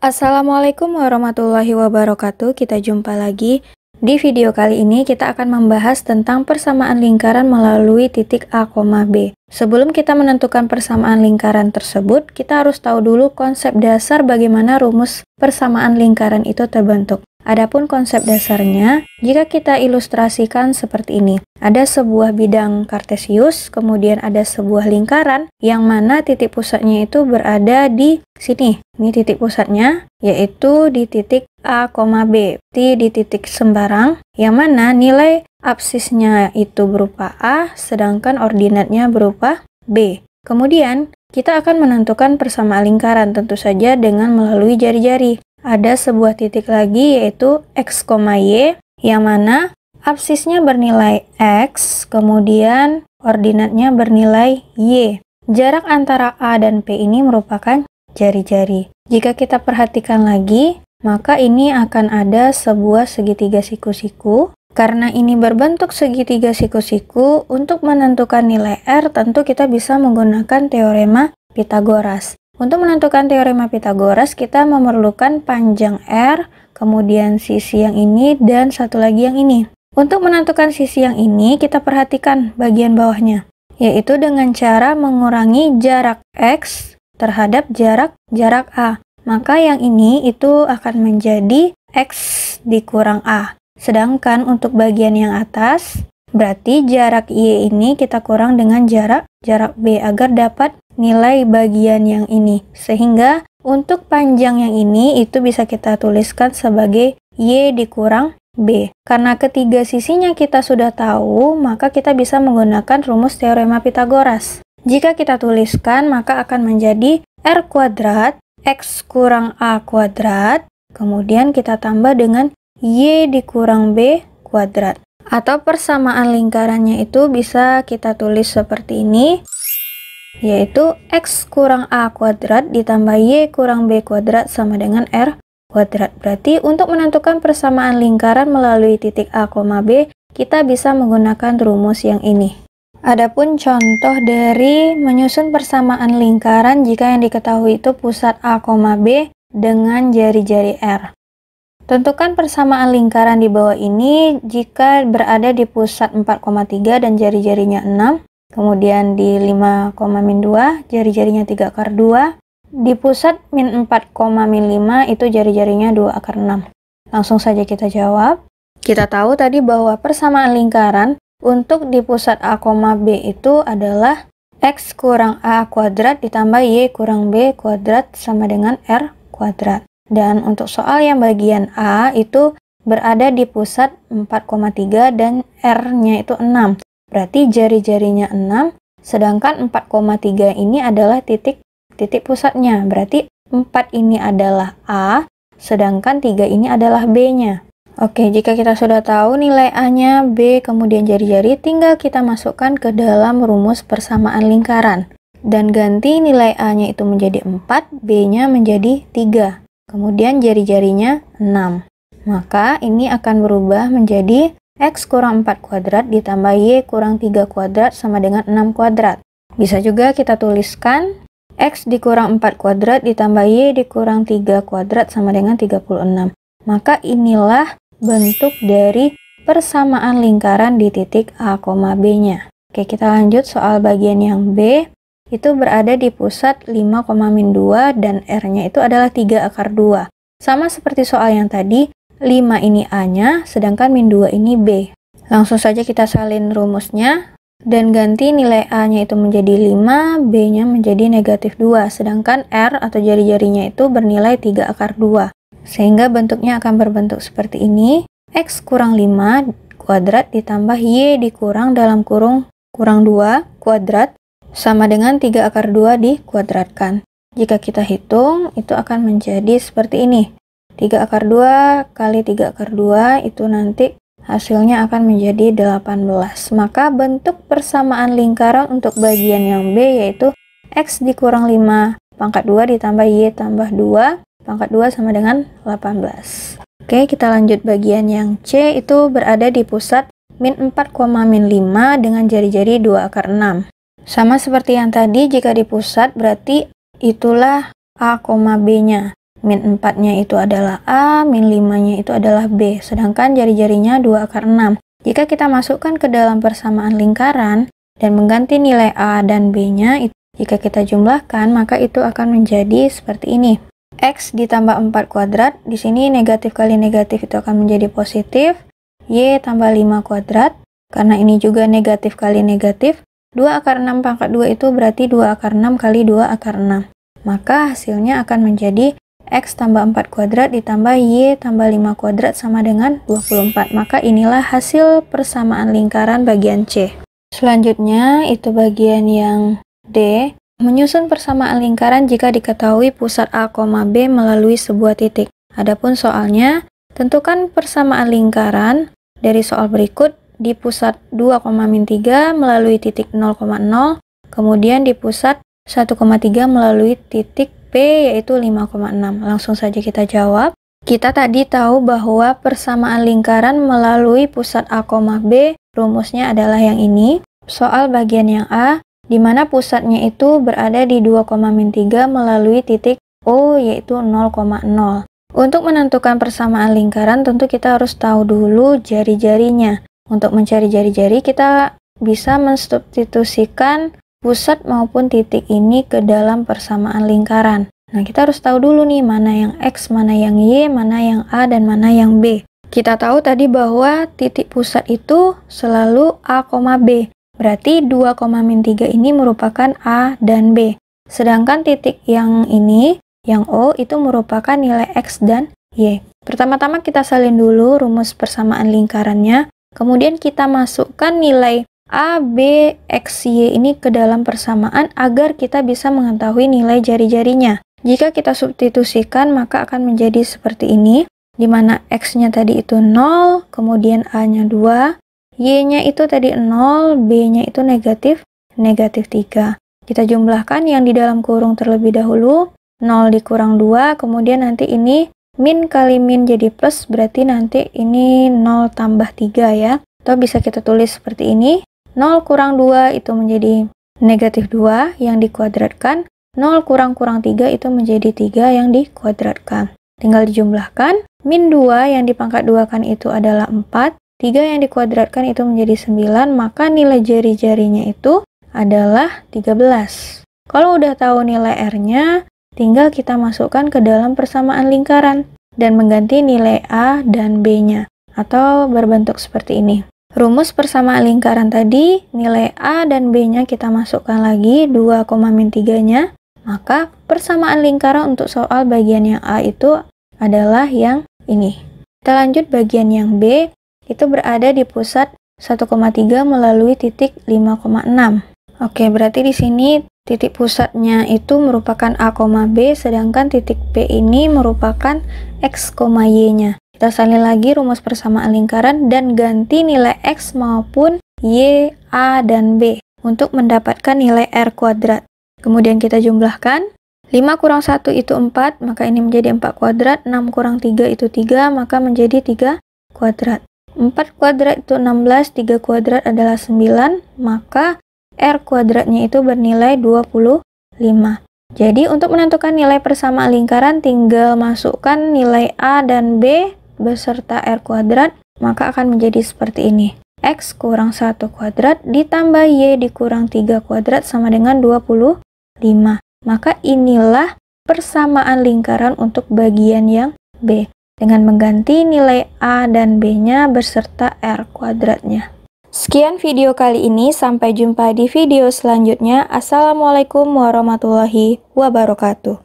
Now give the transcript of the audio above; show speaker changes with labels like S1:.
S1: Assalamualaikum warahmatullahi wabarakatuh. Kita jumpa lagi. Di video kali ini kita akan membahas tentang persamaan lingkaran melalui titik A, B. Sebelum kita menentukan persamaan lingkaran tersebut, kita harus tahu dulu konsep dasar bagaimana rumus persamaan lingkaran itu terbentuk. Adapun konsep dasarnya, jika kita ilustrasikan seperti ini. Ada sebuah bidang kartesius, kemudian ada sebuah lingkaran, yang mana titik pusatnya itu berada di sini. Ini titik pusatnya, yaitu di titik A, B. Di titik sembarang, yang mana nilai absisnya itu berupa A, sedangkan ordinatnya berupa B. Kemudian, kita akan menentukan persamaan lingkaran, tentu saja dengan melalui jari-jari. Ada sebuah titik lagi yaitu X, Y, yang mana absisnya bernilai X, kemudian ordinatnya bernilai Y. Jarak antara A dan P ini merupakan jari-jari. Jika kita perhatikan lagi, maka ini akan ada sebuah segitiga siku-siku. Karena ini berbentuk segitiga siku-siku, untuk menentukan nilai R tentu kita bisa menggunakan teorema Pythagoras. Untuk menentukan teorema Pythagoras, kita memerlukan panjang R, kemudian sisi yang ini, dan satu lagi yang ini. Untuk menentukan sisi yang ini, kita perhatikan bagian bawahnya, yaitu dengan cara mengurangi jarak X terhadap jarak A. Maka yang ini itu akan menjadi X dikurang A. Sedangkan untuk bagian yang atas, berarti jarak Y ini kita kurang dengan jarak B agar dapat nilai bagian yang ini. Sehingga untuk panjang yang ini itu bisa kita tuliskan sebagai Y dikurang B. Karena ketiga sisinya kita sudah tahu, maka kita bisa menggunakan rumus teorema Pythagoras. Jika kita tuliskan, maka akan menjadi R kuadrat X kurang A kuadrat, kemudian kita tambah dengan Y dikurang B kuadrat. Atau persamaan lingkarannya itu bisa kita tulis seperti ini, yaitu X kurang A kuadrat ditambah Y kurang B kuadrat sama dengan R kuadrat. Berarti untuk menentukan persamaan lingkaran melalui titik A, B, kita bisa menggunakan rumus yang ini. Adapun contoh dari menyusun persamaan lingkaran jika yang diketahui itu pusat A, B dengan jari-jari R. Tentukan persamaan lingkaran di bawah ini jika berada di pusat 4,3 dan jari-jarinya 6. Kemudian di 5,-2, jari-jarinya 3 akar 2. Di pusat min 4,-5 itu jari-jarinya 2 akar 6. Langsung saja kita jawab. Kita tahu tadi bahwa persamaan lingkaran untuk di pusat A, B itu adalah X kurang A kuadrat ditambah Y kurang B kuadrat sama dengan R kuadrat. Dan untuk soal yang bagian A itu berada di pusat 4,3 dan R-nya itu 6. Berarti jari-jarinya 6, sedangkan 4,3 ini adalah titik pusatnya. Berarti 4 ini adalah A, sedangkan 3 ini adalah B-nya. Oke, jika kita sudah tahu nilai A-nya B, kemudian jari-jari, tinggal kita masukkan ke dalam rumus persamaan lingkaran. Dan ganti nilai A-nya itu menjadi 4, B-nya menjadi 3. Kemudian jari-jarinya 6. Maka ini akan berubah menjadi X kurang 4 kuadrat ditambah Y kurang 3 kuadrat sama dengan 6 kuadrat. Bisa juga kita tuliskan X dikurang 4 kuadrat ditambah Y dikurang 3 kuadrat sama dengan 36. Maka inilah bentuk dari persamaan lingkaran di titik A, B-nya. Oke, kita lanjut soal bagian yang B. Itu berada di pusat 5,-2 dan R-nya itu adalah 3 akar 2. Sama seperti soal yang tadi, 5 ini A-nya, sedangkan min 2 ini B. Langsung saja kita salin rumusnya, dan ganti nilai A-nya itu menjadi 5, B-nya menjadi negatif 2, sedangkan R atau jari-jarinya itu bernilai 3 akar 2. Sehingga bentuknya akan berbentuk seperti ini, X kurang 5 kuadrat ditambah Y dikurang dalam kurung 2 kuadrat, sama dengan 3 akar 2 dikuadratkan. Jika kita hitung, itu akan menjadi seperti ini. 3 akar 2 kali 3 akar 2 itu nanti hasilnya akan menjadi 18. Maka bentuk persamaan lingkaran untuk bagian yang B yaitu X dikurang 5 pangkat 2 ditambah Y tambah 2 pangkat 2 sama dengan 18. Oke, kita lanjut bagian yang C, itu berada di pusat min 4, min 5 dengan jari-jari 2 akar 6. Sama seperti yang tadi, jika di pusat berarti itulah A, B-nya. Min 4-nya itu adalah A, min 5-nya itu adalah B, sedangkan jari-jarinya 2 akar 6. Jika kita masukkan ke dalam persamaan lingkaran dan mengganti nilai A dan B-nya, jika kita jumlahkan, maka itu akan menjadi seperti ini. X ditambah 4 kuadrat, di sini negatif kali negatif itu akan menjadi positif. Y tambah 5 kuadrat, karena ini juga negatif kali negatif. 2 akar 6 pangkat 2 itu berarti 2 akar 6 kali 2 akar 6. Maka hasilnya akan menjadi X tambah 4 kuadrat ditambah Y tambah 5 kuadrat sama dengan 24. Maka inilah hasil persamaan lingkaran bagian C. Selanjutnya itu bagian yang D. Menyusun persamaan lingkaran jika diketahui pusat A, B melalui sebuah titik. Adapun soalnya, tentukan persamaan lingkaran dari soal berikut di pusat 2, min 3 melalui titik 0,0, kemudian di pusat 1,3 melalui titik P yaitu 5,6. Langsung saja kita jawab. Kita tadi tahu bahwa persamaan lingkaran melalui pusat A, B, rumusnya adalah yang ini. Soal bagian yang A, di mana pusatnya itu berada di 2, min 3 melalui titik O yaitu 0,0. Untuk menentukan persamaan lingkaran tentu kita harus tahu dulu jari-jarinya. Untuk mencari jari-jari kita bisa mensubstitusikan pusat maupun titik ini ke dalam persamaan lingkaran. Nah, kita harus tahu dulu nih mana yang X, mana yang Y, mana yang A, dan mana yang B. Kita tahu tadi bahwa titik pusat itu selalu A, B. Berarti 2, min 3 ini merupakan A dan B. Sedangkan titik yang ini, yang O, itu merupakan nilai X dan Y. Pertama-tama kita salin dulu rumus persamaan lingkarannya. Kemudian kita masukkan nilai A, B, X, Y ini ke dalam persamaan agar kita bisa mengetahui nilai jari-jarinya. Jika kita substitusikan maka akan menjadi seperti ini, di mana X-nya tadi itu 0, kemudian A-nya 2, Y-nya itu tadi 0, B-nya itu negatif 3. Kita jumlahkan yang di dalam kurung terlebih dahulu, 0 dikurang 2, kemudian nanti ini min kali min jadi plus, berarti nanti ini 0 tambah 3 ya. Atau bisa kita tulis seperti ini, 0 kurang 2 itu menjadi negatif 2 yang dikuadratkan, 0 kurang 3 itu menjadi 3 yang dikuadratkan. Tinggal dijumlahkan, min 2 yang dipangkat 2 kan itu adalah 4, 3 yang dikuadratkan itu menjadi 9, maka nilai jari-jarinya itu adalah 13. Kalau udah tahu nilai R-nya, tinggal kita masukkan ke dalam persamaan lingkaran dan mengganti nilai A dan B-nya, atau berbentuk seperti ini. Rumus persamaan lingkaran tadi, nilai A dan B-nya kita masukkan lagi, 2, min 3-nya, maka persamaan lingkaran untuk soal bagian yang A itu adalah yang ini. Kita lanjut bagian yang B. Itu berada di pusat 1,3 melalui titik 5,6. Oke, berarti di sini titik pusatnya itu merupakan A, B, sedangkan titik P ini merupakan X, Y-nya. Kita salin lagi rumus persamaan lingkaran dan ganti nilai X maupun Y, A, dan B untuk mendapatkan nilai R kuadrat. Kemudian kita jumlahkan, 5 kurang 1 itu 4, maka ini menjadi 4 kuadrat, 6 kurang 3 itu 3, maka menjadi 3 kuadrat. 4 kuadrat itu 16, 3 kuadrat adalah 9, maka R kuadratnya itu bernilai 25. Jadi untuk menentukan nilai persamaan lingkaran tinggal masukkan nilai A dan B beserta R kuadrat, maka akan menjadi seperti ini. X kurang 1 kuadrat ditambah Y dikurang 3 kuadrat sama dengan 25. Maka inilah persamaan lingkaran untuk bagian yang B, dengan mengganti nilai A dan B-nya beserta R kuadratnya. Sekian video kali ini, sampai jumpa di video selanjutnya. Assalamualaikum warahmatullahi wabarakatuh.